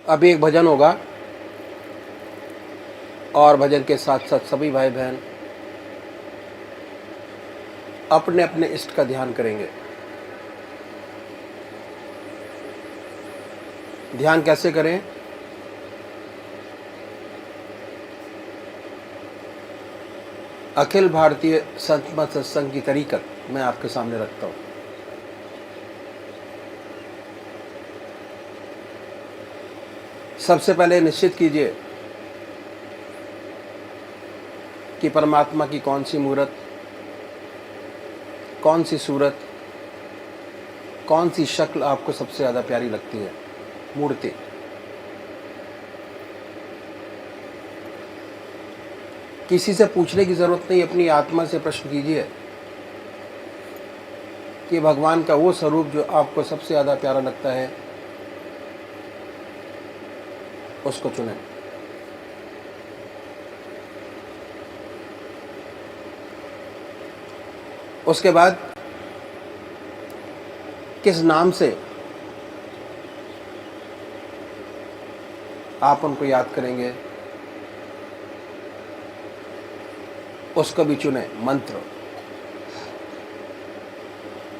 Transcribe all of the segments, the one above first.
अभी एक भजन होगा और भजन के साथ साथ सभी भाई बहन अपने अपने इष्ट का ध्यान करेंगे। ध्यान कैसे करें? अखिल भारतीय संत मत सत्संग की तरीकत मैं आपके सामने रखता हूं। सबसे पहले निश्चित कीजिए कि परमात्मा की कौन सी मूर्त, कौन सी सूरत, कौन सी शक्ल आपको सबसे ज़्यादा प्यारी लगती है। मूर्ति किसी से पूछने की ज़रूरत नहीं, अपनी आत्मा से प्रश्न कीजिए कि भगवान का वो स्वरूप जो आपको सबसे ज़्यादा प्यारा लगता है उसको चुनें। उसके बाद किस नाम से आप उनको याद करेंगे उसको भी चुने। मंत्र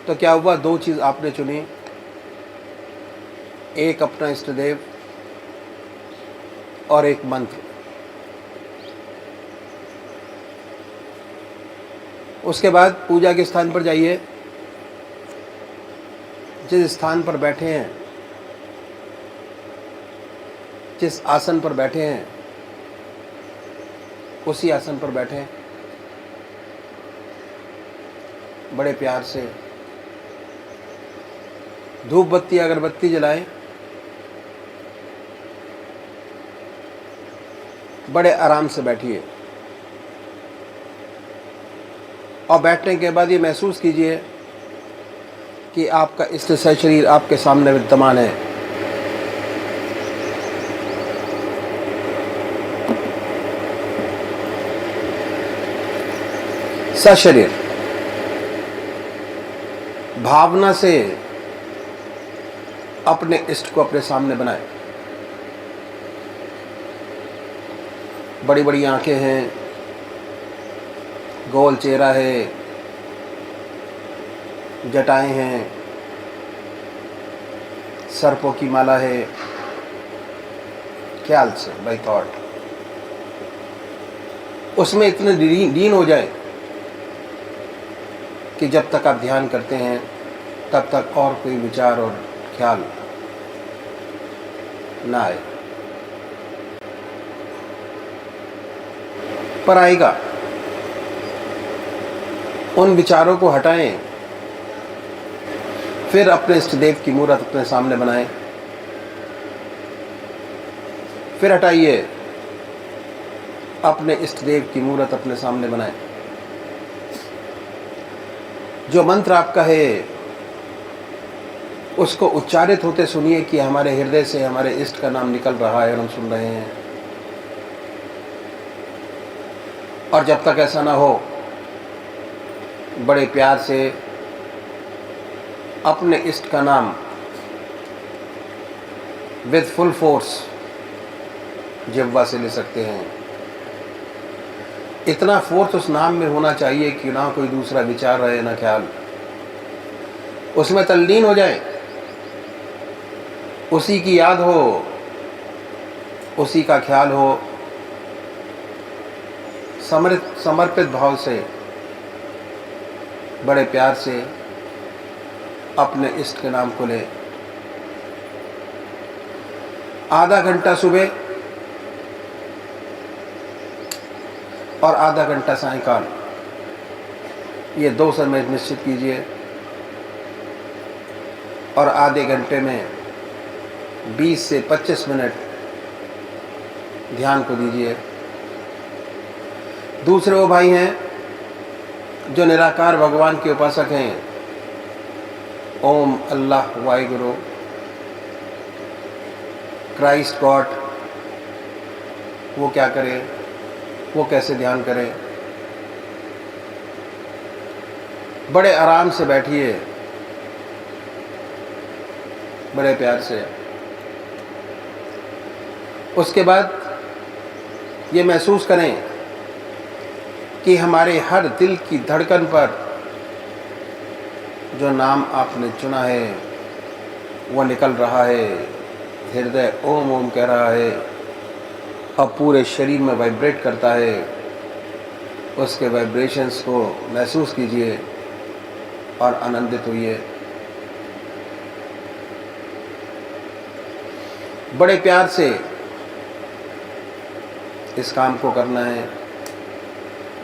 तो क्या हुआ, दो चीज़ आपने चुनी, एक अपना इष्ट देव और एक मंत्र। उसके बाद पूजा के स्थान पर जाइए, जिस स्थान पर बैठे हैं, जिस आसन पर बैठे हैं उसी आसन पर बैठें। बड़े प्यार से धूप बत्ती अगरबत्ती जलाएं। बड़े आराम से बैठिए और बैठने के बाद ये महसूस कीजिए कि आपका इष्ट शरीर आपके सामने विद्यमान है। सशरीर भावना से अपने इष्ट को अपने सामने बनाए। बड़ी बड़ी आंखें हैं, गोल चेहरा है, जटाएं हैं, सर्पों की माला है। ख्याल से बाय थॉट उसमें इतने लीन हो जाए कि जब तक आप ध्यान करते हैं तब तक और कोई विचार और ख्याल ना आए। पर आएगा, उन विचारों को हटाएं, फिर अपने इष्ट देव की मूर्त अपने सामने बनाएं। फिर हटाइए, अपने इष्ट देव की मूर्त अपने सामने बनाएं। जो मंत्र आपका है उसको उच्चारित होते सुनिए कि हमारे हृदय से हमारे इष्ट का नाम निकल रहा है और हम सुन रहे हैं। और जब तक ऐसा ना हो, बड़े प्यार से अपने इष्ट का नाम विद फुल फोर्स जिह्वा से ले सकते हैं। इतना फोर्स उस नाम में होना चाहिए कि ना कोई दूसरा विचार रहे, ना ख्याल। उसमें तल्लीन हो जाए, उसी की याद हो, उसी का ख्याल हो। समर्पित भाव से बड़े प्यार से अपने इष्ट के नाम को ले। आधा घंटा सुबह और आधा घंटा सायंकाल, ये 2 समय निश्चित कीजिए और आधे घंटे में 20 से 25 मिनट ध्यान को दीजिए। दूसरे वो भाई हैं जो निराकार भगवान के उपासक हैं, ओम अल्लाह वाहिगुरु क्राइस्ट गॉड, वो क्या करें, वो कैसे ध्यान करें। बड़े आराम से बैठिए, बड़े प्यार से उसके बाद ये महसूस करें कि हमारे हर दिल की धड़कन पर जो नाम आपने चुना है वो निकल रहा है। हृदय ओम ओम कह रहा है और पूरे शरीर में वाइब्रेट करता है। उसके वाइब्रेशंस को महसूस कीजिए और आनंदित होइए। बड़े प्यार से इस काम को करना है।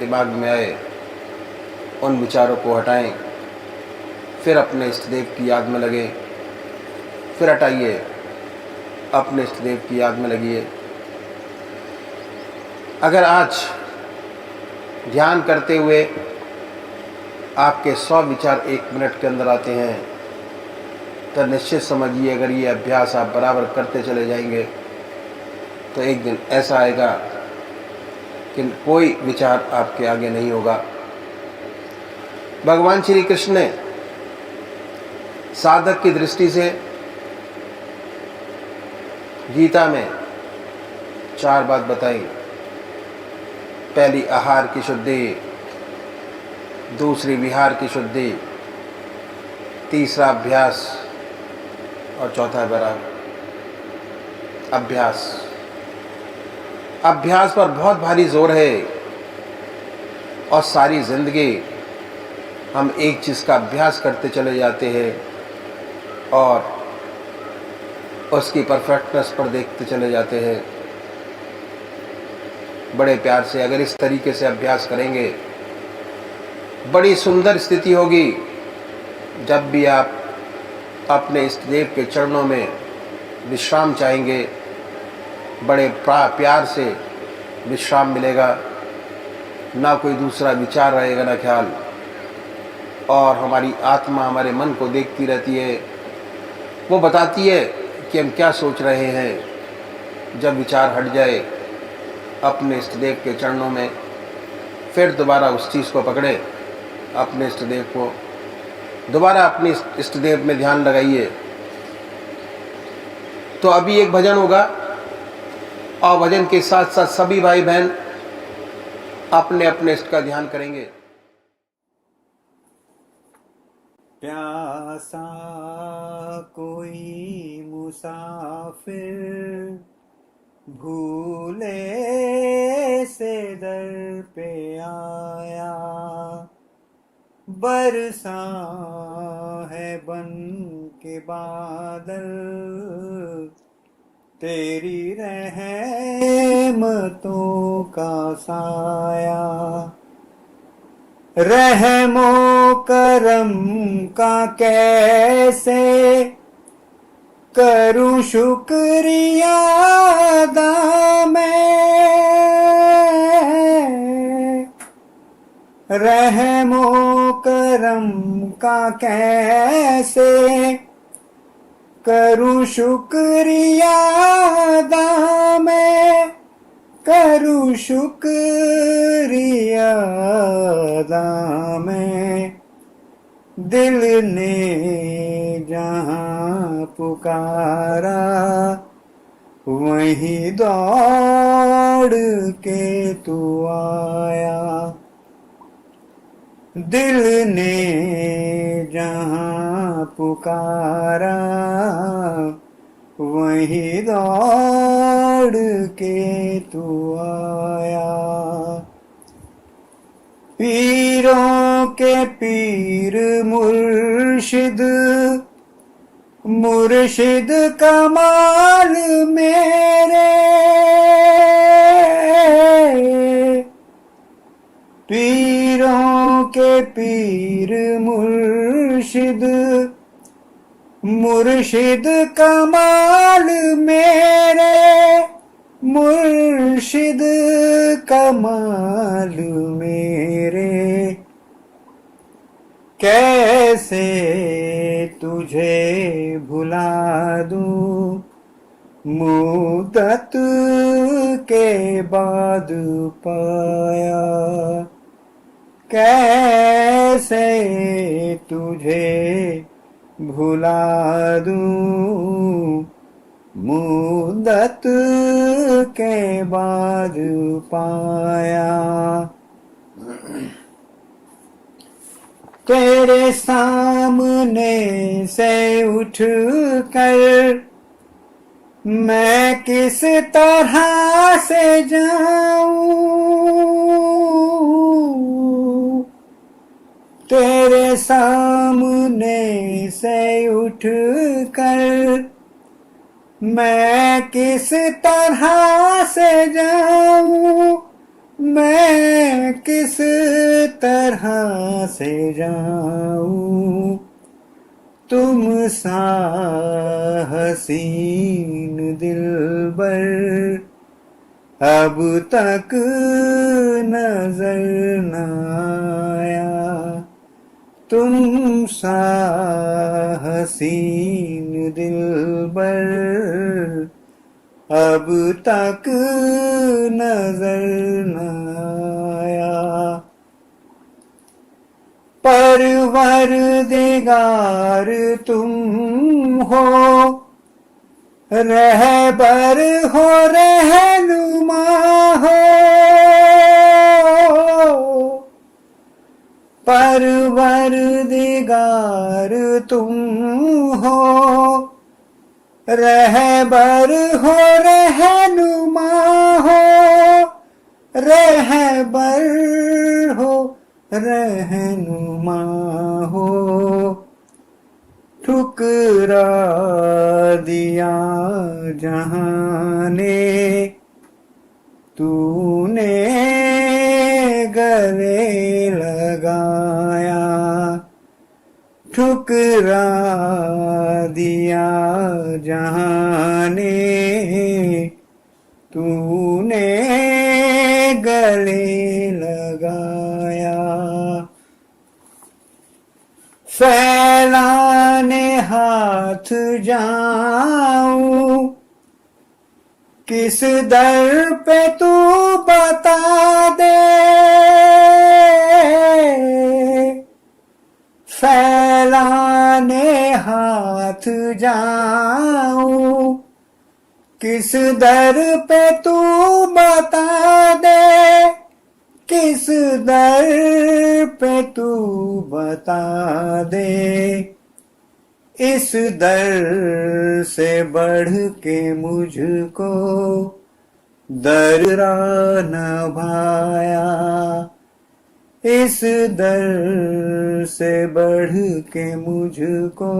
दिमाग में आए, उन विचारों को हटाएं, फिर अपने इष्ट देव की याद में लगे, फिर हटाइए, अपने इष्ट देव की याद में लगिए। अगर आज ध्यान करते हुए आपके 100 विचार 1 मिनट के अंदर आते हैं तो निश्चित समझिए, अगर ये अभ्यास आप बराबर करते चले जाएंगे तो एक दिन ऐसा आएगा कि कोई विचार आपके आगे नहीं होगा। भगवान श्री कृष्ण ने साधक की दृष्टि से गीता में 4 बात बताई। पहली आहार की शुद्धि, दूसरी विहार की शुद्धि, तीसरा अभ्यास और चौथा वैराग। अभ्यास पर बहुत भारी जोर है और सारी जिंदगी हम एक चीज़ का अभ्यास करते चले जाते हैं और उसकी परफेक्टनेस पर देखते चले जाते हैं। बड़े प्यार से अगर इस तरीके से अभ्यास करेंगे, बड़ी सुंदर स्थिति होगी। जब भी आप अपने इष्ट देव के चरणों में विश्राम चाहेंगे, बड़े प्यार से विश्राम मिलेगा। ना कोई दूसरा विचार रहेगा, ना ख्याल, और हमारी आत्मा हमारे मन को देखती रहती है। वो बताती है कि हम क्या सोच रहे हैं। जब विचार हट जाए अपने इष्ट देव के चरणों में, फिर दोबारा उस चीज़ को पकड़े, अपने इष्ट देव को दोबारा अपने इष्ट देव में ध्यान लगाइए। तो अभी एक भजन होगा और भजन के साथ साथ सभी भाई बहन अपने अपने इष्ट का ध्यान करेंगे। प्यासा कोई मुसाफिर भूले से दर पे आया, बरसा है बन के बादल तेरी रहमतों का साया। रहमो करम का कैसे करूं शुक्रिया अदा मैं, रहमो करम का कैसे करूं शुक्रिया अदा मैं, करूं शुक्रिया अदा मैं। दिल ने जहां पुकारा वहीं दौड़ के तू आया। दिल ने जहां पुकारा वहीं दौड़ के तू आया। पीरों के पीर मुर्शिद मुर्शिद कमाल मेरे, पीरों के पीर मुर्शिद मुर्शिद कमाल मेरे, मुर्शिद कमाल मेरे। कैसे तुझे भुला दूं मुद्दत के बाद पाया, कैसे तुझे भुला दूं, मुद्दत के बाद पाया। तेरे सामने से उठ कर मैं किस तरह से जाऊं, तेरे सामने से उठ कर मैं किस तरह से जाऊं, मैं किस तरह से जाऊं, तुम सा हसीन दिलबर अब तक नजर न आया, तुम सा हसीन दिलबर अब तक नजर न आया। परवरदिगार तुम हो, रहबर हो, रहनुमा हो, परवरदिगार तुम हो, रहबर हो, रहनुमा हो, रहबर हो, रहनुमा हो, ठुकरा दिया जहां ने तूने गले लगाया, ठुकरा दिया जहां ने तूने गले लगाया। फैलाने हाथ जाऊं, किस दर पे तू बता दे, फैलाने हाथ जाऊं, किस दर पे तू बता दे, किस दर पे तू बता दे, इस दर से बढ़ के मुझको दर न भाया, इस दर से बढ़ के मुझको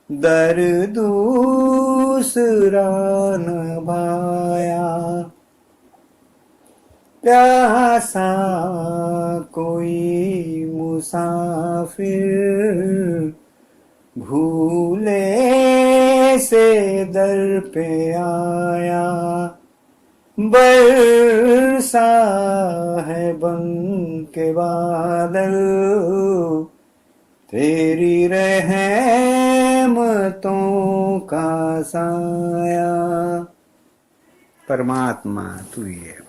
दर दूसरा न भाया। प्यासा कोई मुसाफिर भूले से दर पे आया, बरसा है बन के बादल तेरी रहमतों का साया। परमात्मा तू ही है।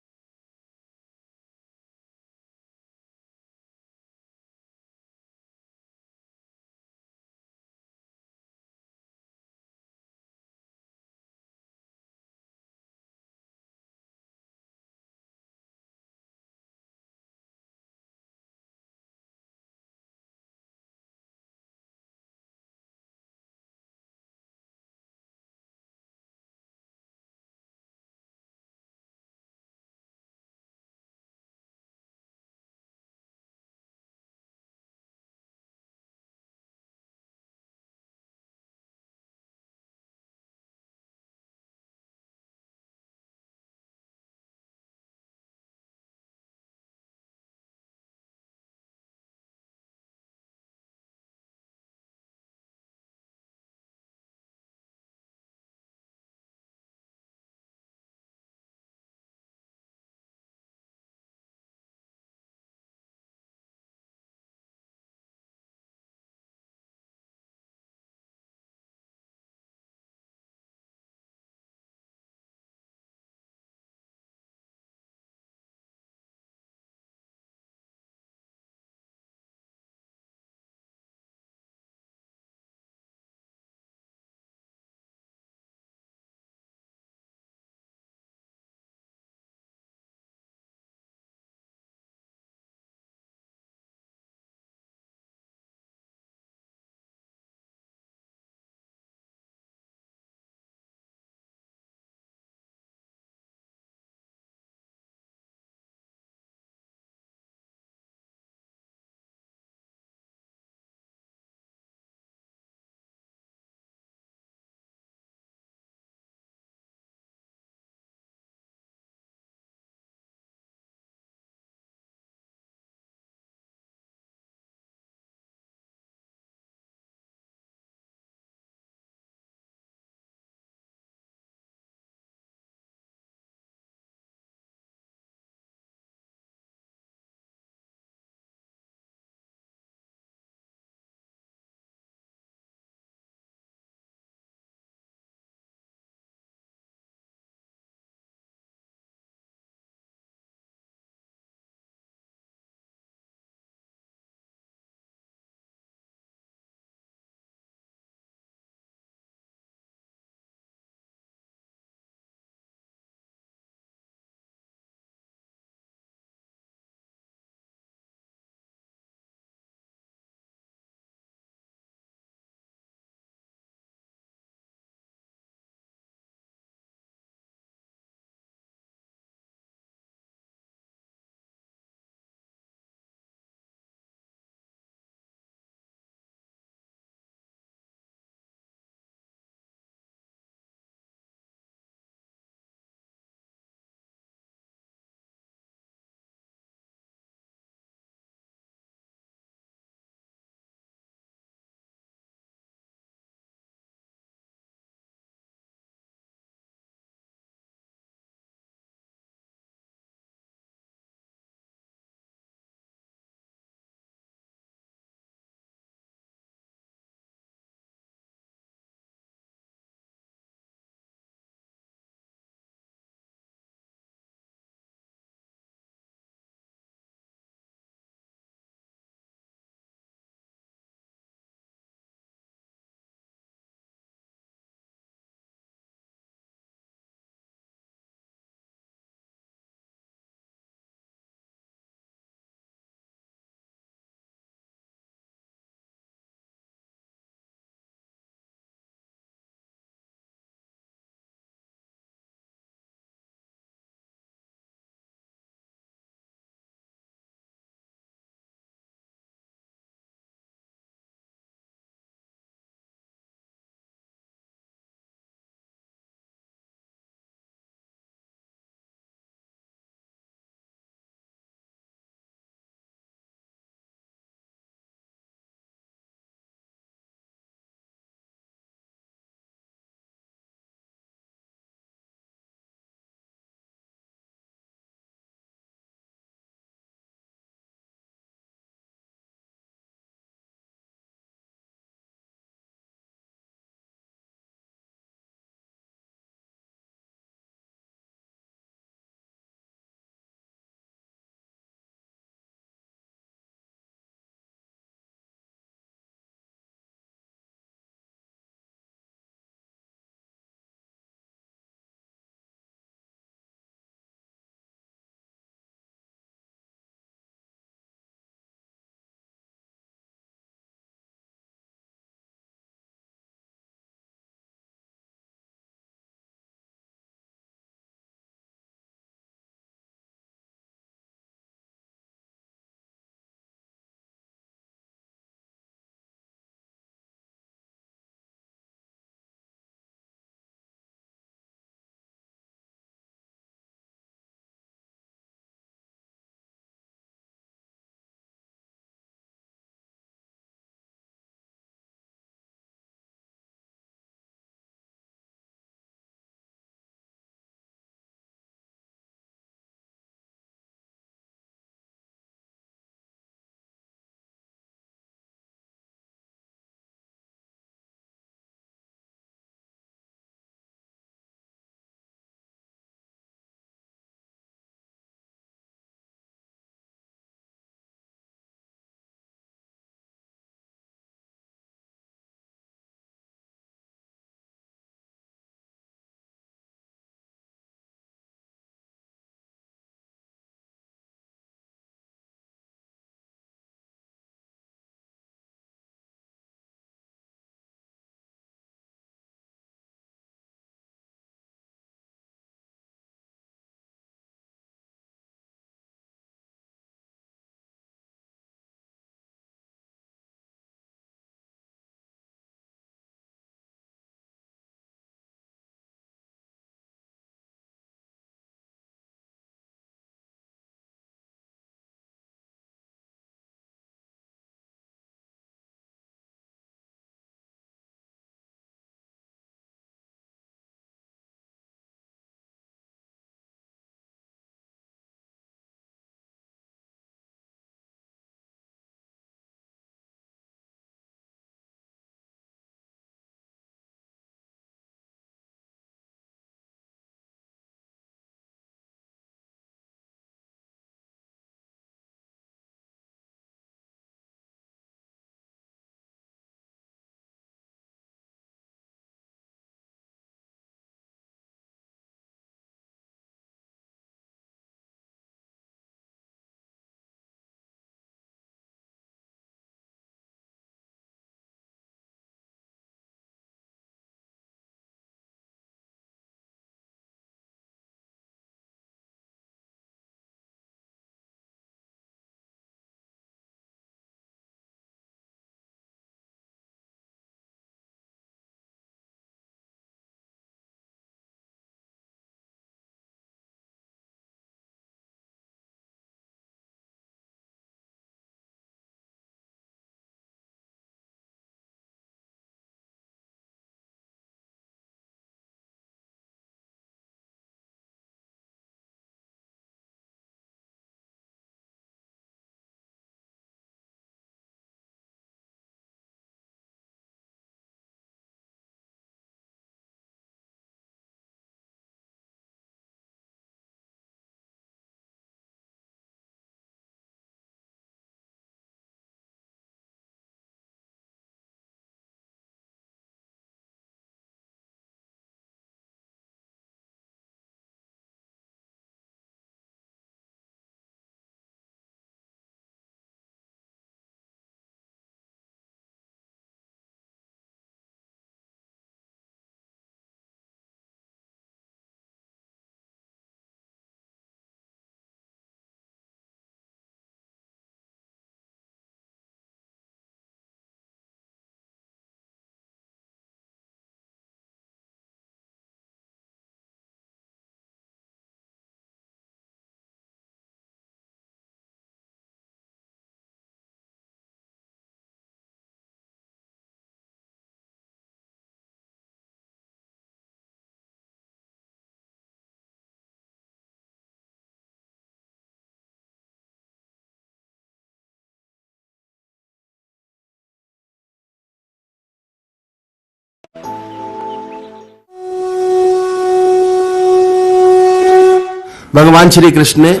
भगवान श्री कृष्ण ने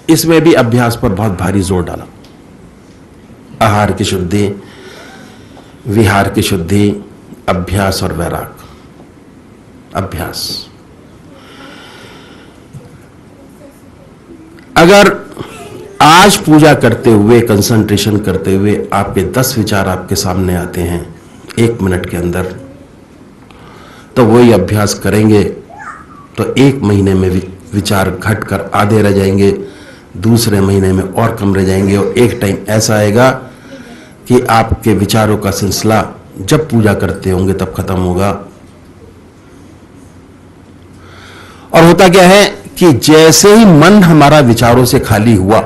इसमें भी अभ्यास पर बहुत भारी जोर डाला। आहार की शुद्धि, विहार की शुद्धि, अभ्यास और वैराग। अभ्यास, अगर आज पूजा करते हुए, कंसंट्रेशन करते हुए आपके 10 विचार आपके सामने आते हैं 1 मिनट के अंदर, तो वही अभ्यास करेंगे तो 1 महीने में विचार घटकर आधे रह जाएंगे, दूसरे महीने में और कम रह जाएंगे, और एक टाइम ऐसा आएगा कि आपके विचारों का सिलसिला जब पूजा करते होंगे तब खत्म होगा। और होता क्या है कि जैसे ही मन हमारा विचारों से खाली हुआ,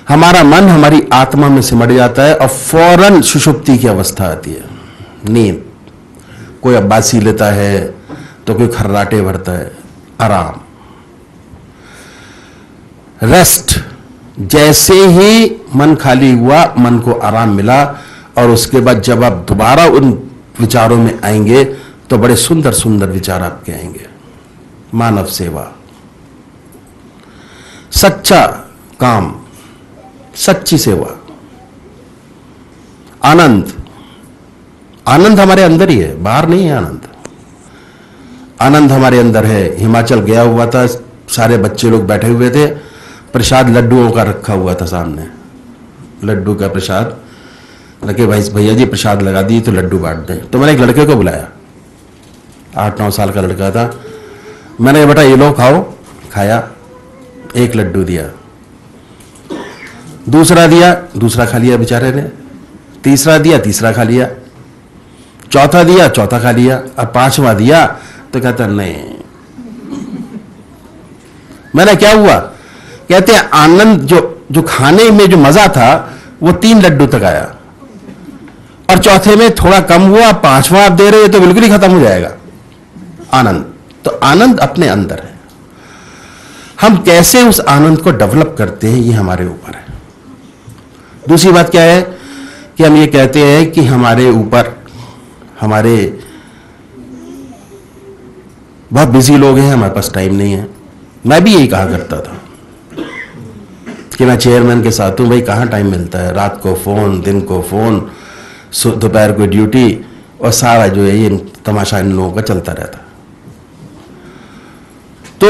हमारा मन हमारी आत्मा में सिमट जाता है और फौरन सुषुप्ति की अवस्था आती है, नींद। कोई अब्बासी लेता है तो कोई खर्राटे भरता है, आराम, रेस्ट। जैसे ही मन खाली हुआ, मन को आराम मिला, और उसके बाद जब आप दोबारा उन विचारों में आएंगे तो बड़े सुंदर सुंदर विचार आपके आएंगे। मानव सेवा, सच्चा काम, सच्ची सेवा, आनंद। आनंद हमारे अंदर ही है, बाहर नहीं है आनंद। आनंद हमारे अंदर है। हिमाचल गया हुआ था, सारे बच्चे लोग बैठे हुए थे, प्रसाद लड्डुओं का रखा हुआ था सामने, लड्डू का प्रसाद लगे। भाई भैया जी प्रसाद लगा दी तो लड्डू बांट दें। तो मैंने एक लड़के को बुलाया, 8-9 साल का लड़का था। मैंने कहा बेटा ये लो खाओ। खाया, 1 लड्डू दिया, दूसरा दिया, दूसरा खा लिया बेचारे ने, तीसरा दिया, तीसरा खा लिया, चौथा दिया, चौथा खा लिया, अब 5वां दिया तो कहता नहीं। मैंने क्या हुआ? कहते हैं आनंद, जो खाने में जो मजा था वो 3 लड्डू तक आया, और चौथे में थोड़ा कम हुआ, 5वां आप दे रहे हो तो बिल्कुल ही खत्म हो जाएगा आनंद। तो आनंद अपने अंदर है। हम कैसे उस आनंद को डेवलप करते हैं ये हमारे ऊपर है। दूसरी बात क्या है कि हम ये कहते हैं कि हमारे ऊपर, हमारे बहुत बिजी लोग हैं, हमारे पास टाइम नहीं है। मैं भी यही कहा करता था कि मैं चेयरमैन के साथ हूं, भाई कहाँ टाइम मिलता है, रात को फोन, दिन को फोन, दोपहर को ड्यूटी, और सारा जो है ये तमाशा इन लोगों का चलता रहता। तो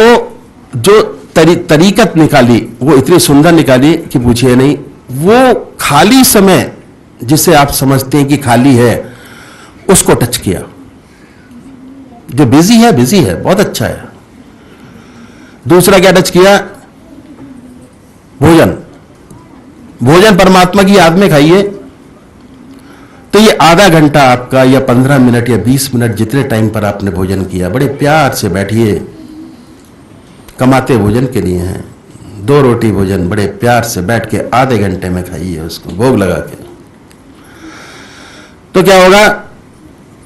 जो तरीकत निकाली वो इतनी सुंदर निकाली कि पूछिए नहीं। वो खाली समय जिसे आप समझते हैं कि खाली है, उसको टच किया। जो बिजी है, बहुत अच्छा है। दूसरा क्या टच किया? भोजन। भोजन परमात्मा की याद में खाइए। तो ये आधा घंटा आपका, या 15 मिनट या 20 मिनट, जितने टाइम पर आपने भोजन किया, बड़े प्यार से बैठिए। कमाते भोजन के लिए हैं, 2 रोटी भोजन बड़े प्यार से बैठ के आधे घंटे में खाइए उसको, भोग लगा के। तो क्या होगा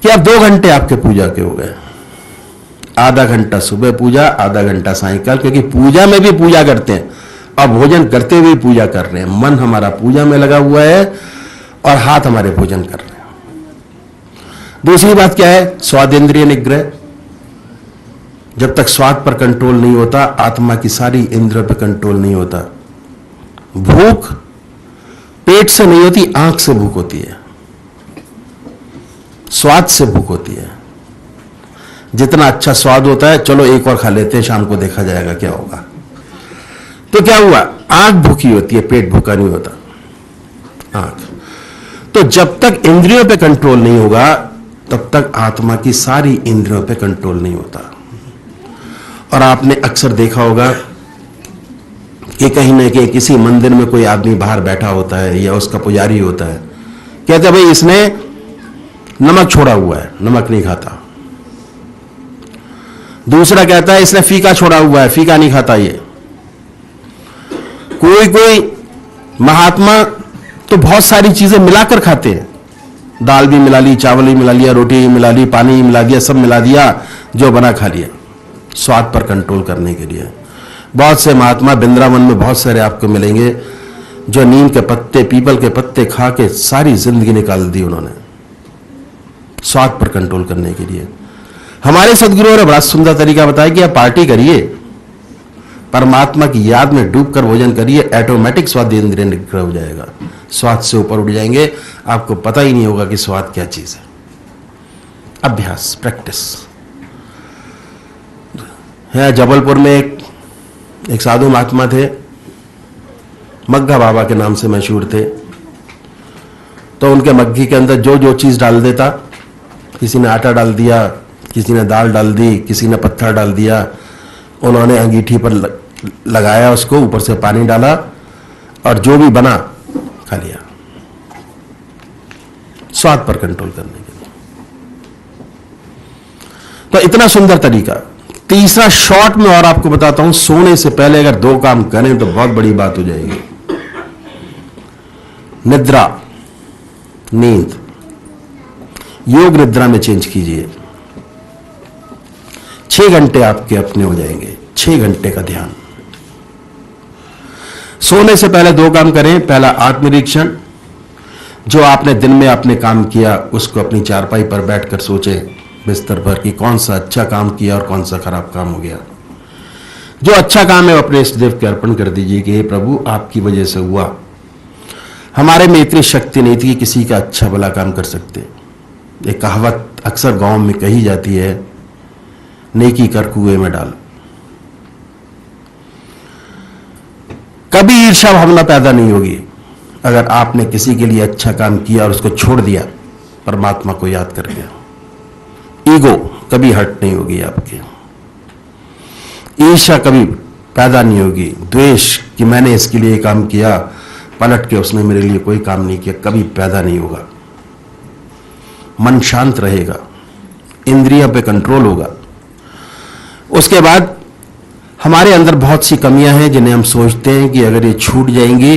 कि अब 2 घंटे आपके पूजा के हो गए। आधा घंटा सुबह पूजा, आधा घंटा सायंकाल, क्योंकि पूजा में भी पूजा करते हैं और भोजन करते हुए पूजा कर रहे हैं। मन हमारा पूजा में लगा हुआ है और हाथ हमारे भोजन कर रहे हैं। दूसरी बात क्या है? स्वादेंद्रिय निग्रह। जब तक स्वाद पर कंट्रोल नहीं होता, आत्मा की सारी इंद्रियों पर कंट्रोल नहीं होता। भूख पेट से नहीं होती, आंख से भूख होती है, स्वाद से भूख होती है। जितना अच्छा स्वाद होता है, चलो एक और खा लेते हैं, शाम को देखा जाएगा क्या होगा। तो क्या हुआ? आंख भूखी होती है, पेट भूखा नहीं होता। आंख। तो जब तक इंद्रियों पे कंट्रोल नहीं होगा, तब तक आत्मा की सारी इंद्रियों पे कंट्रोल नहीं होता। और आपने अक्सर देखा होगा कि कहीं ना कहीं किसी मंदिर में कोई आदमी बाहर बैठा होता है या उसका पुजारी होता है, कहते हैं भाई इसने नमक छोड़ा हुआ है, नमक नहीं खाता। दूसरा कहता है इसने फीका छोड़ा हुआ है, फीका नहीं खाता ये। कोई महात्मा तो बहुत सारी चीजें मिलाकर खाते हैं, दाल भी मिला ली, चावल भी मिला लिया, रोटी भी मिला ली, पानी भी मिला दिया, सब मिला दिया, जो बना खा लिया, स्वाद पर कंट्रोल करने के लिए। बहुत से महात्मा वृंदावन में बहुत सारे आपको मिलेंगे जो नीम के पत्ते, पीपल के पत्ते खा के सारी जिंदगी निकाल दी उन्होंने, स्वाद पर कंट्रोल करने के लिए। हमारे सदगुरुओं ने बड़ा सुंदर तरीका बताया कि आप पार्टी करिए, परमात्मा की याद में डूबकर भोजन करिए, ऑटोमेटिक स्वाद इंद्रिय निग्रह हो जाएगा, स्वाद से ऊपर उठ जाएंगे, आपको पता ही नहीं होगा कि स्वाद क्या चीज है। अभ्यास, प्रैक्टिस है। जबलपुर में एक साधु महात्मा थे, मग्घा बाबा के नाम से मशहूर थे। तो उनके मग्घी के अंदर जो जो चीज डाल देता, किसी ने आटा डाल दिया, किसी ने दाल डाल दी, किसी ने पत्थर डाल दिया, उन्होंने अंगीठी पर लगाया, उसको ऊपर से पानी डाला और जो भी बना खा लिया, स्वाद पर कंट्रोल करने के लिए। तो इतना सुंदर तरीका। तीसरा शॉर्ट में और आपको बताता हूं, सोने से पहले अगर 2 काम करें तो बहुत बड़ी बात हो जाएगी। निद्रा, नींद, योग निद्रा में चेंज कीजिए। 6 घंटे आपके अपने हो जाएंगे, 6 घंटे का ध्यान। सोने से पहले 2 काम करें। पहला आत्मनिरीक्षण, जो आपने दिन में आपने काम किया उसको अपनी चारपाई पर बैठकर सोचें, बिस्तर पर, कि कौन सा अच्छा काम किया और कौन सा खराब काम हो गया। जो अच्छा काम है वो अपने इष्ट देव के अर्पण कर दीजिए कि हे प्रभु आपकी वजह से हुआ, हमारे में इतनी शक्ति नहीं थी कि किसी का अच्छा भला काम कर सकते। एक कहावत अक्सर गांव में कही जाती है, नेकी कर कुएं में डाल। कभी ईर्ष्या भावना पैदा नहीं होगी अगर आपने किसी के लिए अच्छा काम किया और उसको छोड़ दिया परमात्मा को याद करके। ईगो कभी हर्ट नहीं होगी आपके, ईर्ष्या कभी पैदा नहीं होगी, द्वेष कि मैंने इसके लिए काम किया, पलट के उसने मेरे लिए कोई काम नहीं किया, कभी पैदा नहीं होगा। मन शांत रहेगा, इंद्रियों पे कंट्रोल होगा। उसके बाद हमारे अंदर बहुत सी कमियां हैं जिन्हें हम सोचते हैं कि अगर ये छूट जाएंगी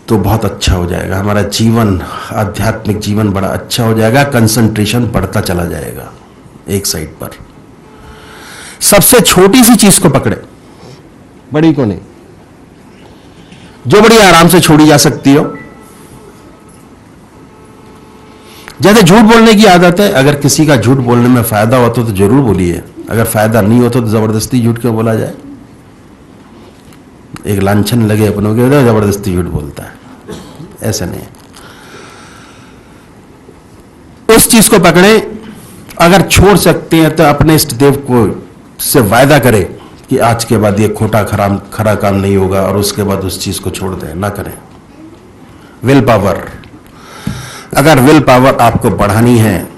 तो बहुत अच्छा हो जाएगा, हमारा जीवन, आध्यात्मिक जीवन बड़ा अच्छा हो जाएगा, कंसंट्रेशन बढ़ता चला जाएगा एक साइड पर। सबसे छोटी सी चीज को पकड़े, बड़ी को नहीं, जो बड़ी आराम से छोड़ी जा सकती हो। जैसे झूठ बोलने की आदत है, अगर किसी का झूठ बोलने में फायदा होता तो जरूर बोलिए, अगर फायदा नहीं होता तो जबरदस्ती झूठ क्यों बोला जाए। एक लांछन लगे अपनों के, जबरदस्ती झूठ बोलता है, ऐसा नहीं। उस चीज को पकड़े, अगर छोड़ सकते हैं तो अपने इष्ट देव को से वायदा करें कि आज के बाद ये खोटा खरा काम नहीं होगा, और उसके बाद उस चीज को छोड़ दें, ना करें। विल पावर, अगर विल पावर आपको बढ़ानी है,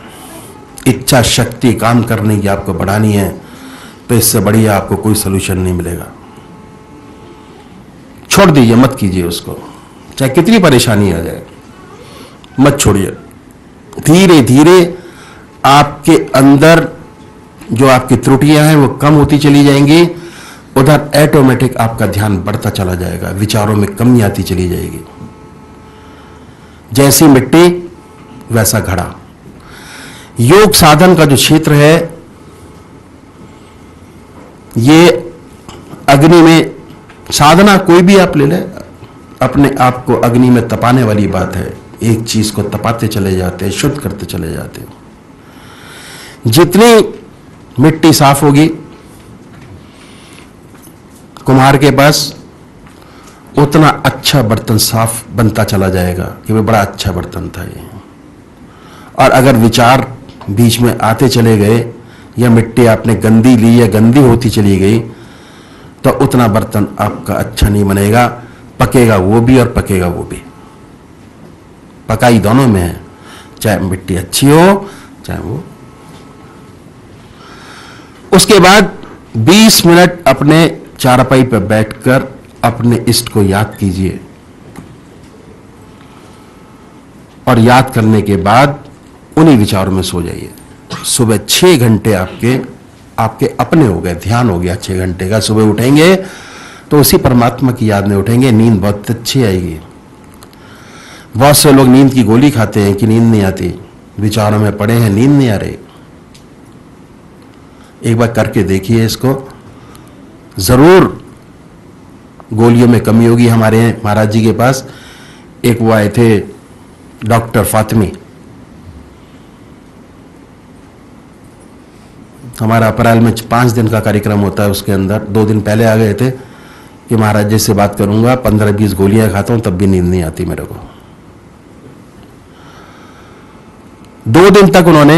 इच्छा शक्ति काम करने की आपको बढ़ानी है, तो इससे बढ़िया आपको कोई सलूशन नहीं मिलेगा। छोड़ दीजिए, मत कीजिए उसको, चाहे कितनी परेशानी आ जाए, मत छोड़िए। धीरे धीरे आपके अंदर जो आपकी त्रुटियां हैं वो कम होती चली जाएंगी, उधर ऑटोमेटिक आपका ध्यान बढ़ता चला जाएगा, विचारों में कमी आती चली जाएगी। जैसी मिट्टी वैसा घड़ा। योग साधन का जो क्षेत्र है, ये अग्नि में, साधना कोई भी आप ले लें, अपने आप को अग्नि में तपाने वाली बात है। एक चीज को तपाते चले जाते हैं, शुद्ध करते चले जाते हैं। जितनी मिट्टी साफ होगी कुम्हार के पास, उतना अच्छा बर्तन साफ बनता चला जाएगा कि वह बड़ा अच्छा बर्तन था ये। और अगर विचार बीच में आते चले गए, या मिट्टी आपने गंदी ली या गंदी होती चली गई, तो उतना बर्तन आपका अच्छा नहीं बनेगा, पकेगा वो भी और पकेगा वो भी। पकाई दोनों में है, चाहे मिट्टी अच्छी हो चाहे वो। उसके बाद 20 मिनट अपने चारपाई पर बैठकर अपने इष्ट को याद कीजिए, और याद करने के बाद उन्हीं विचारों में सो जाइए। सुबह 6 घंटे आपके अपने हो गए, ध्यान हो गया 6 घंटे का। सुबह उठेंगे तो उसी परमात्मा की याद में उठेंगे, नींद बहुत अच्छी आएगी। बहुत से लोग नींद की गोली खाते हैं कि नींद नहीं आती, विचारों में पड़े हैं, नींद नहीं आ रही। एक बार करके देखिए इसको, जरूर गोलियों में कमी होगी। हमारे महाराज जी के पास एक वो आए थे डॉक्टर फातिमी, हमारा अप्रैल में 5 दिन का कार्यक्रम होता है, उसके अंदर 2 दिन पहले आ गए थे कि महाराज जी से बात करूंगा, 15-20 गोलियां खाता हूं तब भी नींद नहीं आती मेरे को। 2 दिन तक उन्होंने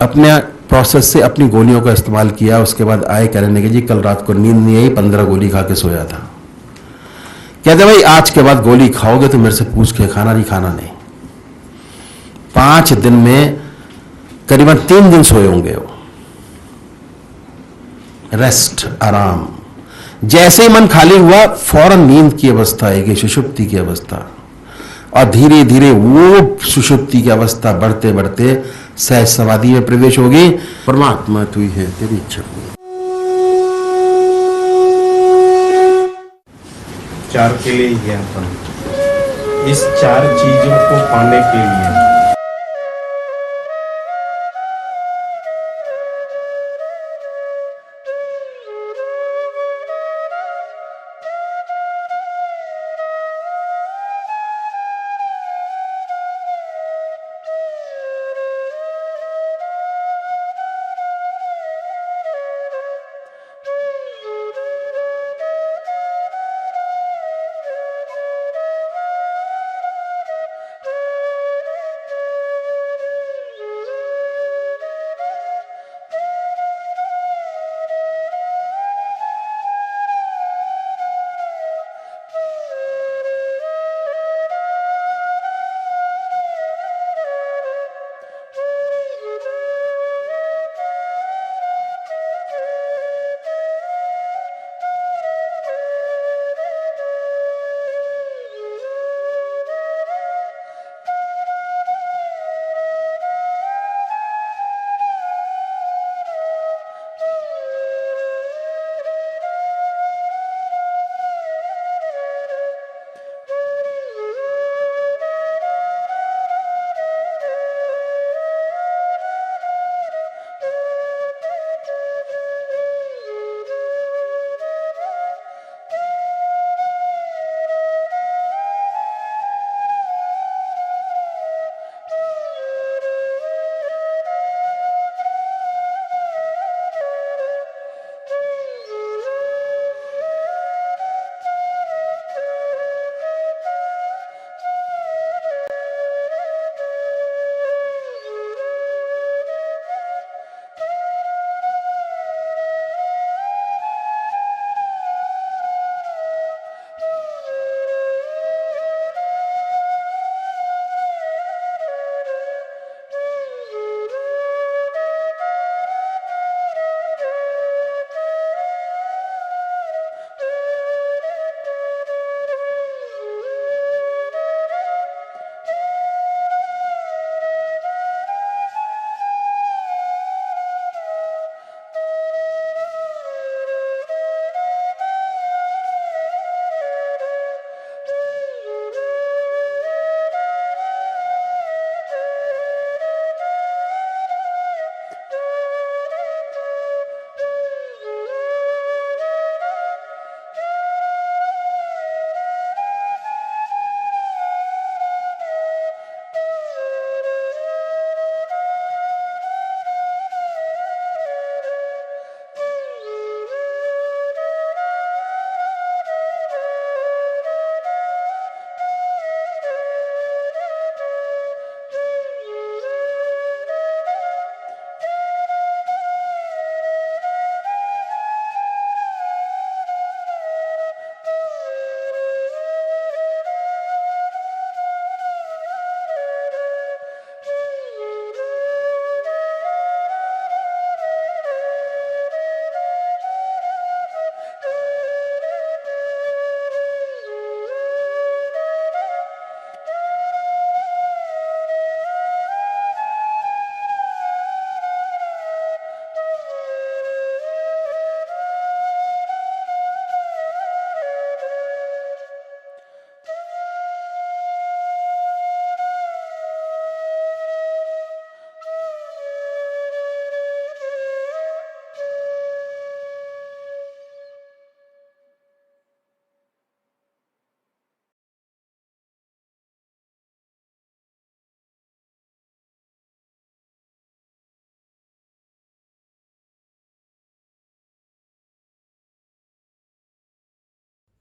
अपने प्रोसेस से अपनी गोलियों का इस्तेमाल किया। उसके बाद आए, कहने लगे जी कल रात को नींद नहीं आई, 15 गोली खा के सोया था। कहते भाई आज के बाद गोली खाओगे तो मेरे से पूछ के खाना, नहीं खाना नहीं। 5 दिन में करीबन 3 दिन सोए होंगे वो, रेस्ट, आराम। जैसे ही मन खाली हुआ फौरन नींद की अवस्था आएगी, सुषुप्ति की अवस्था, और धीरे धीरे वो सुषुप्ति की अवस्था बढ़ते बढ़ते सहज समाधि में प्रवेश होगी। परमात्मा तू ही है, तेरी इच्छा। चार के लिए ही है अपन, इस 4 चीजों को पाने के लिए।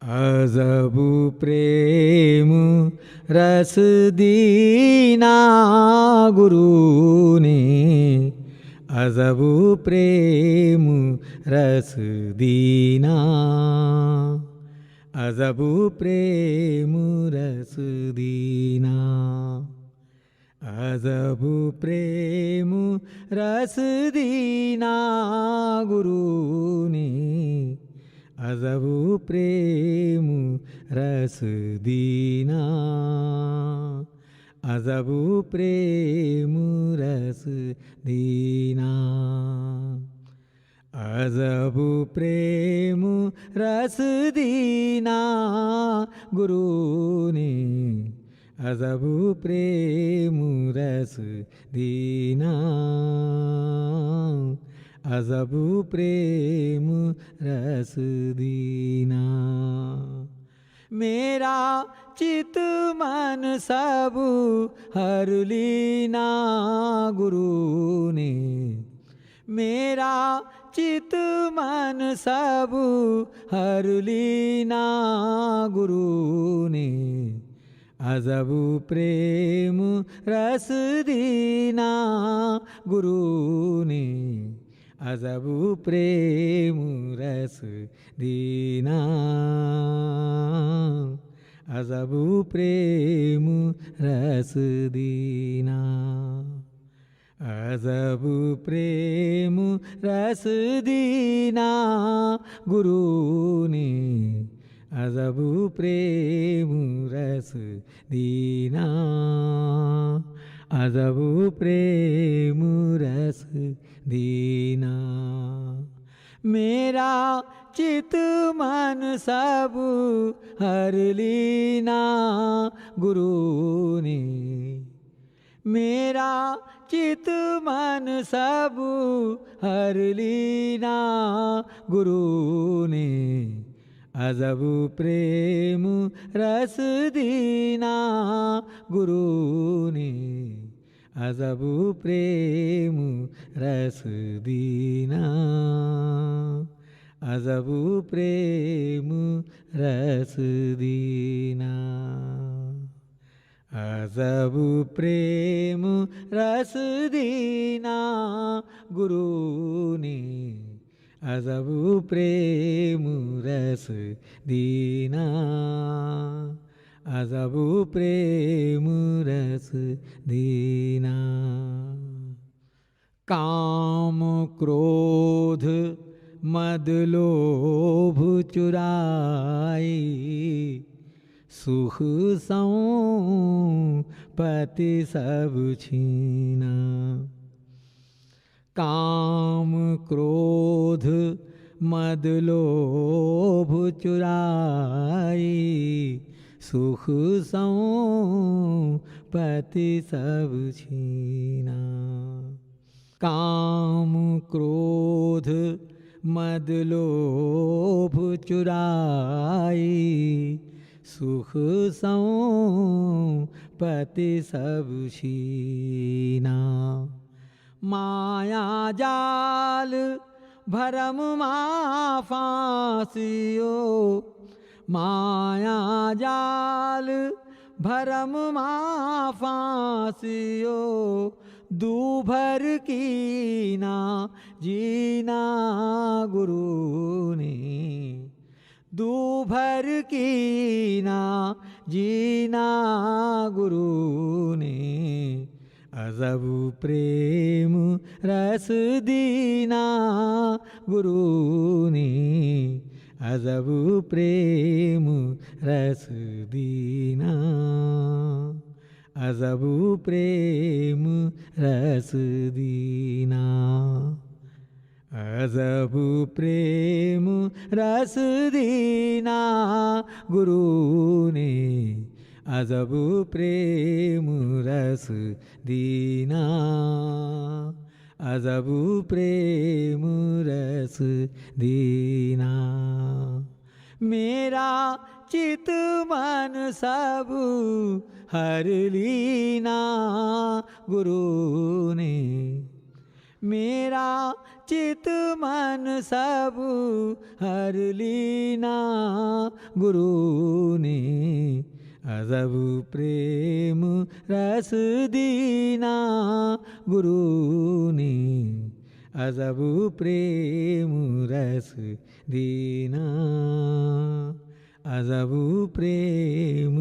अजबु प्रेम रस दीना गुरु ने, अजबु प्रेम रस दीना, अजबु प्रेम रस दीना, अजबु प्रेम रस दीना गुरु ने, अजबु प्रेम रस दीना, अजबु प्रेम रस दीना, अजबु प्रेम रस दीना गुरु ने, अजबु प्रेम रस दीना, अजबु प्रेम रस दीना। मेरा चित मन सब हर लीना गुरु ने, मेरा चित मन सब हर लीना गुरु ने, अजबु प्रेम रस दीना गुरु ने, अजबु प्रेम रस दीना, अजबु प्रेम रस दीना, अजबु प्रेम रस दीना गुरु ने, अजबु प्रेम रस दीना, अजबु प्रेम रस दीना। मेरा चित मन सब हर लीना गुरु ने, मेरा चित मन सब हर लीना गुरु ने, अजबु प्रेम रस दीना गुरु ने, अजबु प्रेम रस दीना, अजबु प्रेम रस दीना, अजबु प्रेम रस दीना गुरु ने, अजबु प्रेम रस दीना, अजबु प्रेम रस दीना। काम क्रोध मद लोभ चुराई, सुख संपत्ति सब छीना। काम क्रोध मद लोभ चुराई, सुख संपत्ति सब छीना। काम क्रोध मद लोभ चुराई, सुख संपत्ति सब छीना। माया जाल भरम माँ फांसियो, माया जाल भरम माँ फांसियो, दूभर कीना जीना गुरु ने, दूभर कीना जीना गुरु ने, अजबु प्रेम रस दीना गुरु ने, अजबु प्रेम रस दीना, अजबु प्रेम रस दीना, अजबु प्रेम रस दीना गुरु ने, अजबु प्रेम रस दीना, अजबु प्रेम रस दीना। मेरा चित मन सब हर लीना गुरु ने, मेरा चित मन सब हर लीना गुरु ने अजब प्रेम रस दीना गुरु ने अजब प्रेम रस दीना अजब प्रेम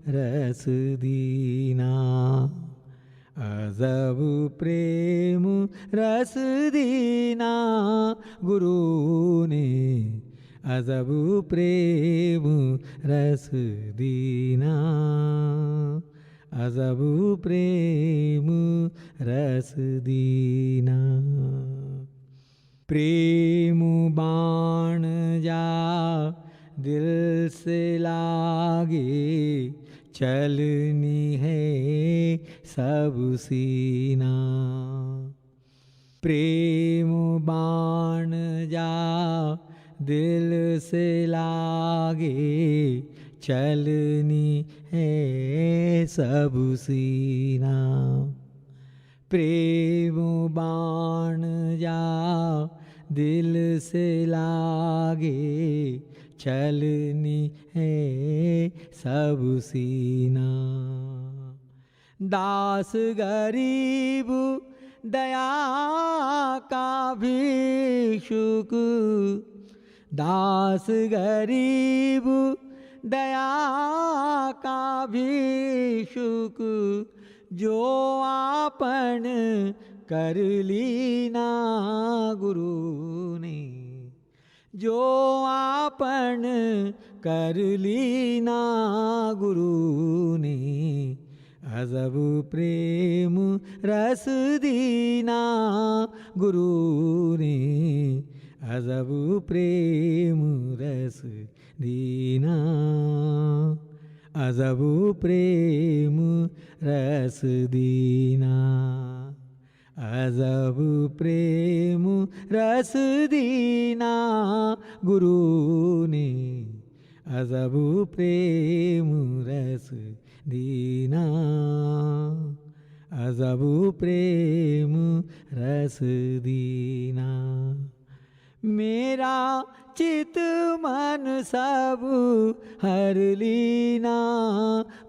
रस दीना अजब प्रेम रस दीना गुरु ने अजब प्रेम रस दीना अजब प्रेम रस दीना प्रेम बाण जा दिल से लागे चलनी है सब सीना प्रेम बाण जा दिल से लागे चलनी है सब सीना प्रेम बाण जा दिल से लागे चलनी है सब सीना दास गरीब दया का भिक्षुक दास गरीब दया का भिक्षुक जो आपन कर लीना गुरु ने जो आपन कर लीना गुरु ने अजब प्रेम रस दीना गुरु ने अजब प्रेम रस दीना अजब प्रेम रस दीना अजब प्रेम रस दीना गुरु ने अजब प्रेम रस दीना अजब प्रेम रस दीना मेरा चित मन सब हर लीना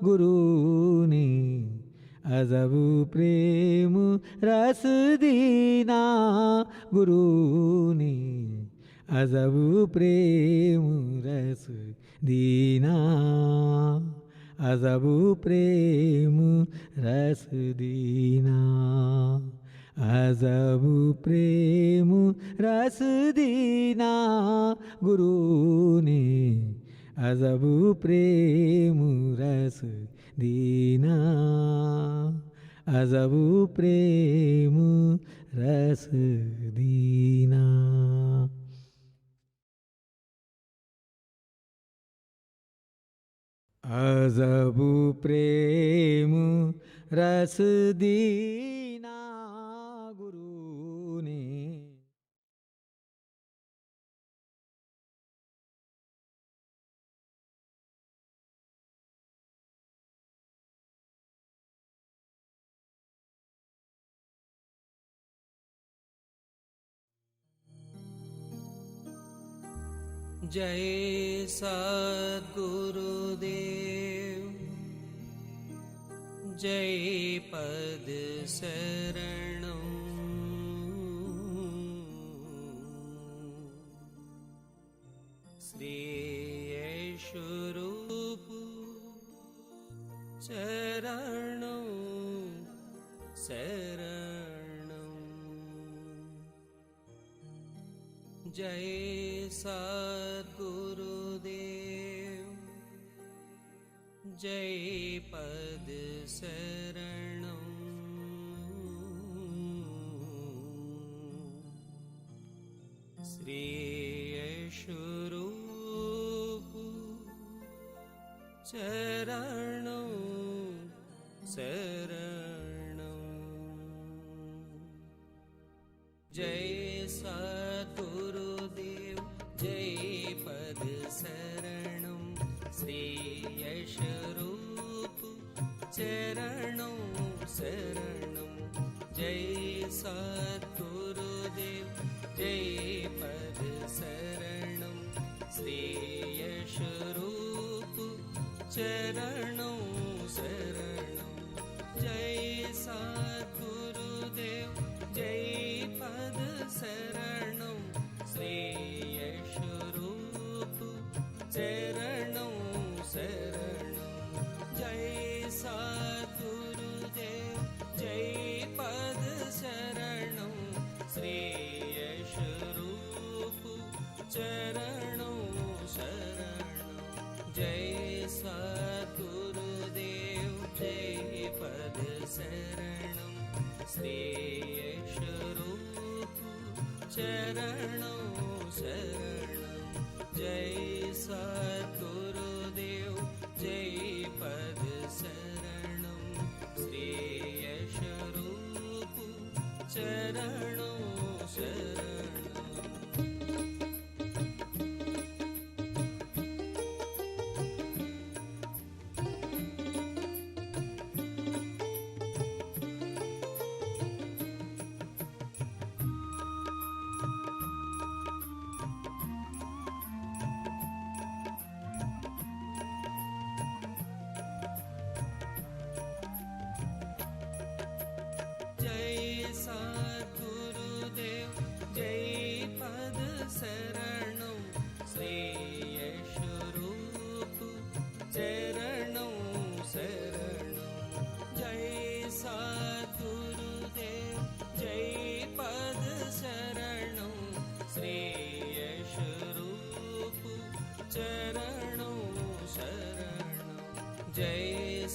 गुरु ने अजब प्रेम रस दीना गुरु ने अजब प्रेम रस दीना अजब प्रेम रस दीना अजब प्रेम रस दीना गुरु ने अजब प्रेम रस दीना अजब प्रेम रस दीना अजब प्रेम रस दीना गुरु ने जय सद्गुरुदेव जय पद शरणं श्री यशोरूप चरणं शरणं जय सद्गुरुदेव जय पद शरणं श्री यशोरूप चरणं शरणं जय सद्गुरुदेव जय पद शरणं श्री यशोरूप चरणं शरणं जय सद्गुरुदेव जय पद शरणं श्री यशोरूप चरणों शरणं जय सद्गुरुदेव जय पद शरणं श्री यशरूप चरणों शरणं जय सद्गुरुदेव जय पद शरणं श्री यशरूप चरणों शरणं जय सद्गुरुदेव जय पद शरणं श्री यशरूप चरणों शरणं जय सद्गुरुदेव जय पद शरणं श्री यशरूप चरणों शरणं जय सद्गुरुदेव जय पद शरणं श्री यशरूप चरणों शरणं जय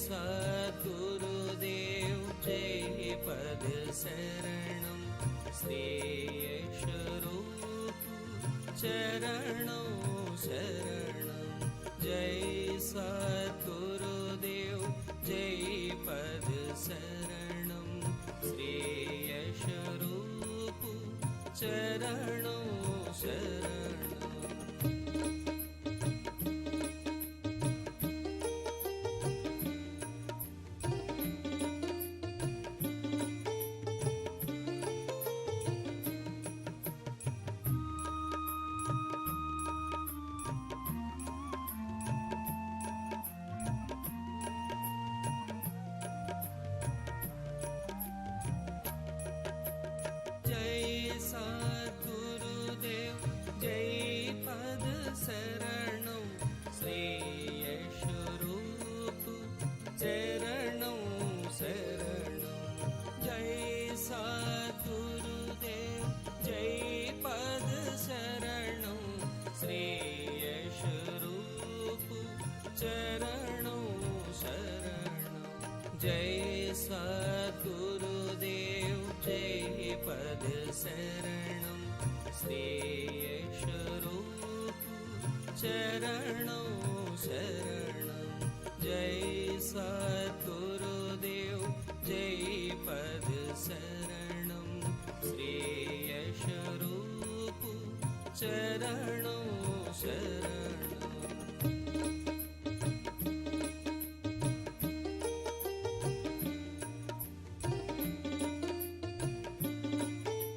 सद्गुरुदेव जय पद शरणं श्री यशरूप चरणों शरणं जय सद्गुरुदेव जय पद शरणं श्री यशरूप चरणों शरणं जय सद्गुरुदेव जय पद शरणं श्री यशरूप चरणों शरणं जय सद्गुरुदेव जय पद शरणं श्री यशरूप चरणों शरणं जय सद्गुरुदेव जय पद शरणं श्री यशरूप चरणों शरणं जय सद्गुरुदेव जय पद शरणं श्री यशरूप चरणों शरणं जय सद्गुरुदेव जय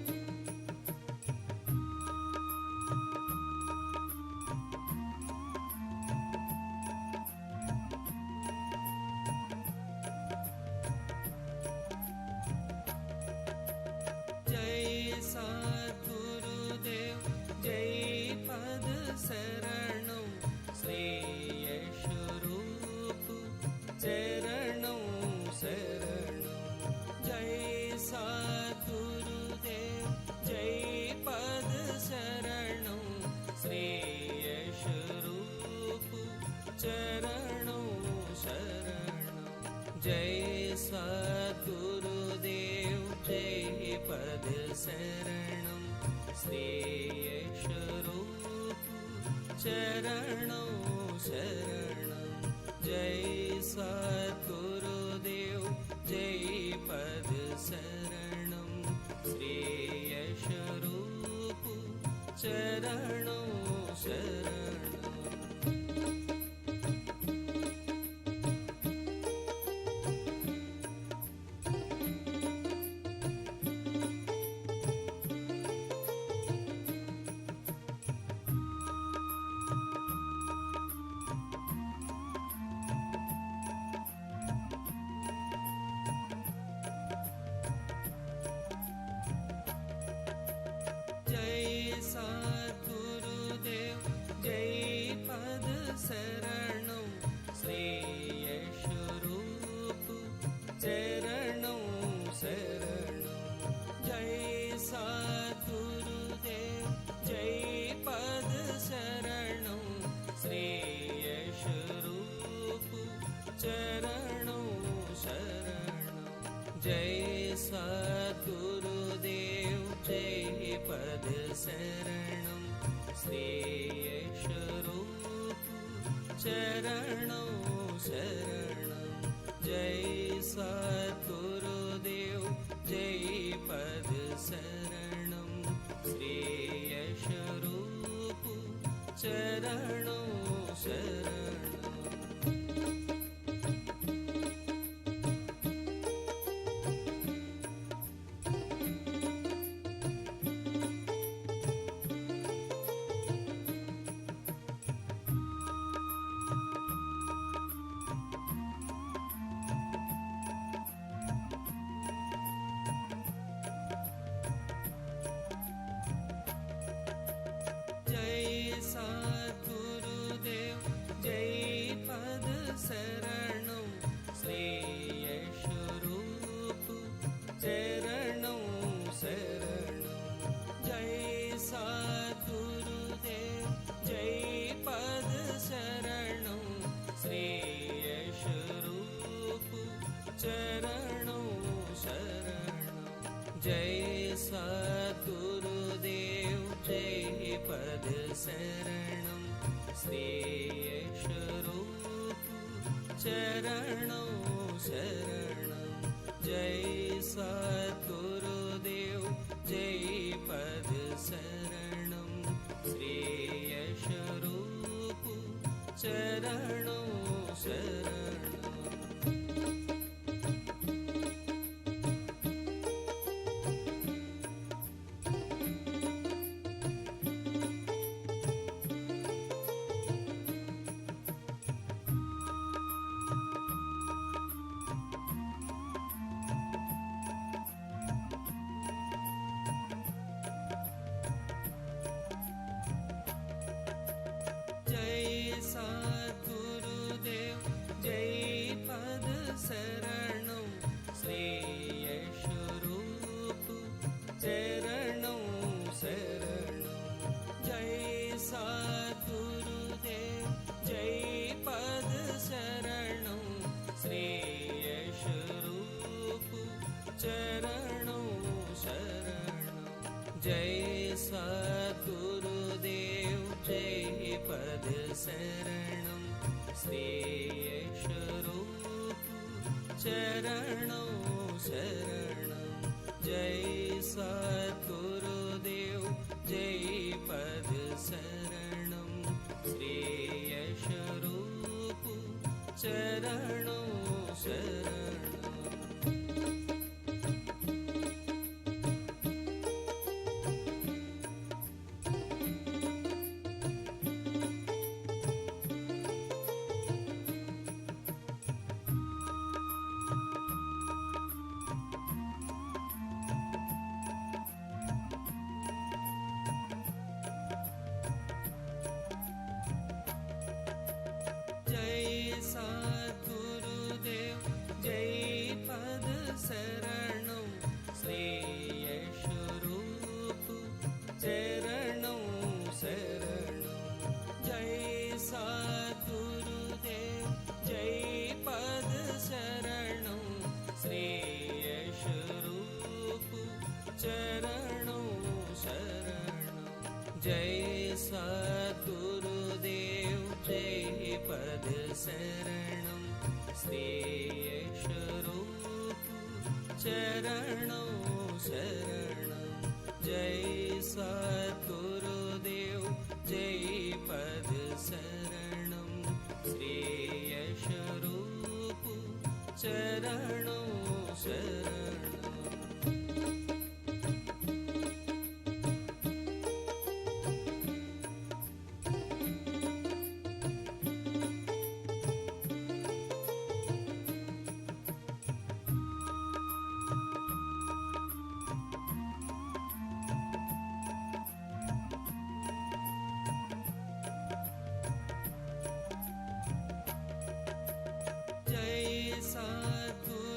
पद शरणं श्री यशरूप चरणों शरणं जय सद्गुरुदेव जय पद शरणं श्री यशरूप चरणों शरणं जय सद्गुरुदेव जय पद शरणं श्री यशरूप चरणों शरणं जय सद्गुरुदेव जय पद शरणं श्री यशरूप चरणों शरणं जय सद्गुरुदेव जय पद शरणं श्री यशरूप चरणों शरणं शरणं श्रेयशरूप चरणों शरणं जय सद्गुरुदेव जय पद शरणं श्रेयशरूप चरणों शरणं जय सद्गुरुदेव जय पद शरणं श्रेयशरूप चरणों शरणं जय सद्गुरुदेव जय पद शरणं श्रेयशरूप चरणों शरणं जय सद्गुरुदेव जय पद शरणं श्रेयशरूप चरणों शरणं जय सद्गुरुदेव जय पद शरणं श्रेयशरूप चरणों शरणं जय सद्गुरुदेव जय पद शरणं श्रेयशरूप चरणों शरणं जय सद्गुरुदेव जय पद शरणं श्रेयशरूप चरणों शरणं जय सद्गुरुदेव जय पद शरणं श्रेयशरूप चरणों शरणं जय सद्गुरुदेव जय पद शरणं श्रेयशरूप चरणों शरणं जय सद्गुरुदेव जय पद शरणं श्रेयशरूप चरणों शरणं जय सद्गुरुदेव जय पद शरणं श्रेयशरूप चरणों शरणं जय सद्गुरुदेव जय पद शरणं श्रेयशरूप चरणों शरणं जय सद्गुरुदेव जय पद शरणं श्रेयशरूप चरणों शरणं जय सद्गुरु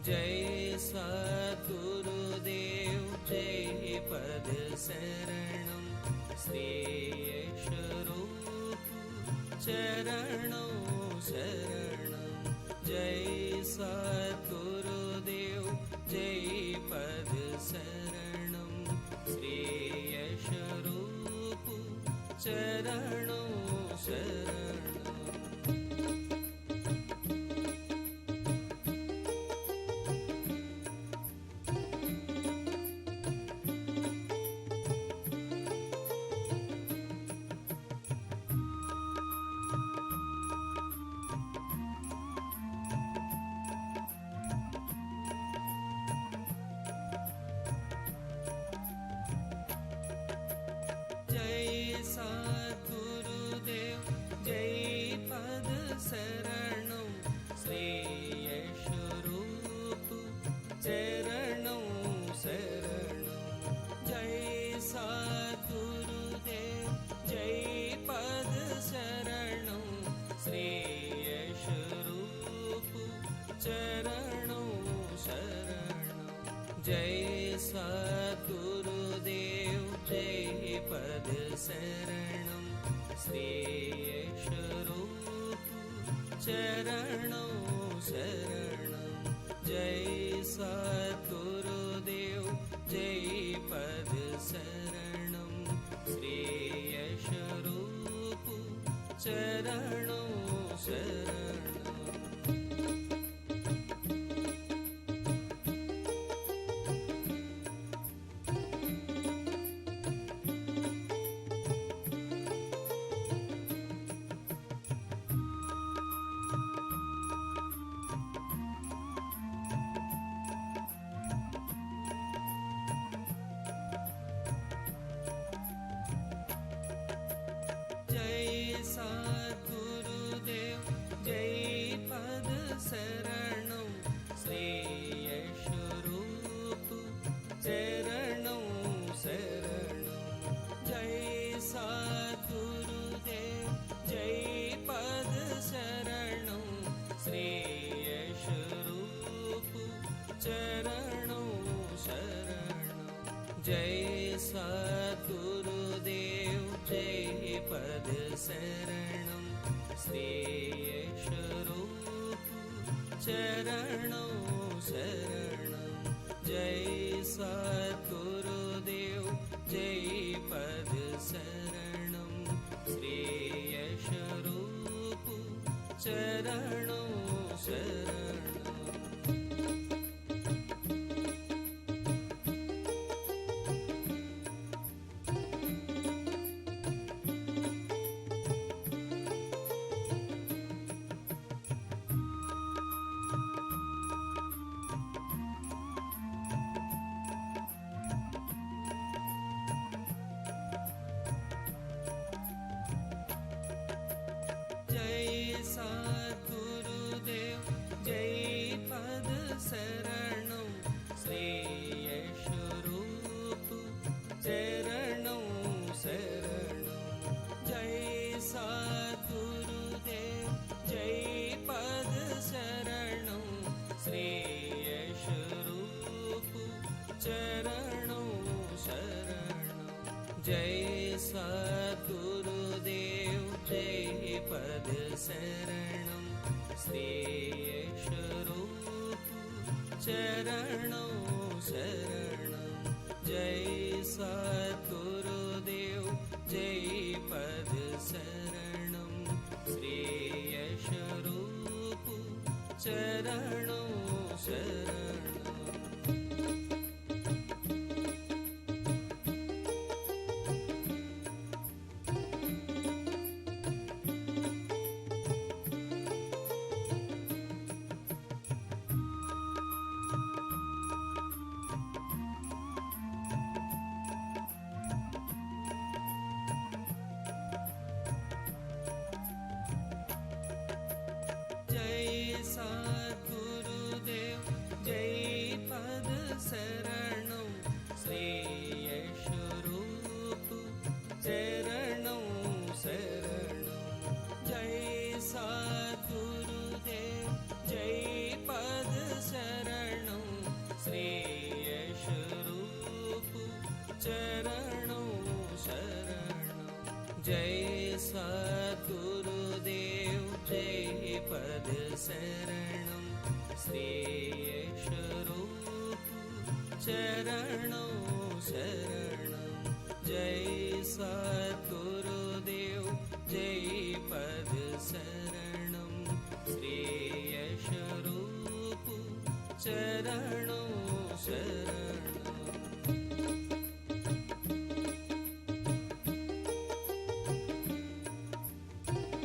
जय सद्गुरुदेव जय पद शरणं श्रेयस्वरूप चरणों शरणं जय सद्गुरुदेव जय पद शरणं श्रेयस्वरूप चरणों शरणं जय सद्गुरुदेव जय पद शरणं श्रेयस्वरूप चरणों शरणं जय सद्गुरुदेव जय पद शरणं श्रेयस्वरूप चरणों शरणं जय सद्गुरुदेव जय पद शरणं श्रेयस्वरूप चरणों शरणं जय सद्गुरुदेव जय पद शरणं श्रेयस्वरूप चरणों शरणं जय सद्गुरुदेव जय पद शरणं श्रेयस्वरूप चरणों शरणं जय सद्गुरुदेव जय पद शरणं श्रेयस्वरूप चरणों शरणं जय सद्गुरुदेव जय पद शरणं श्रेयस्वरूप चरणों शरणं जय सद्गुरुदेव जय पद शरणं श्रेयस्वरूप चरणों शरणं जय सद्गुरुदेव जय पद शरणं श्रेयस्वरूप चरणों शरणं जय सद्गुरुदेव जय पद शरणं श्रेयस्वरूप चरणों शरणं जय सद्गुरुदेव जय पद शरणं श्रेयस्वरूप चरणों शरणं जय सद्गुरुदेव जय पद शरणं श्रेयस्वरूप चरणों शरणं जय सद्गुरुदेव जय श्रेयशरूप चरणों शरणं जय सद्गुरुदेव जय पद शरणं श्रेयशरूप चरणों शरणं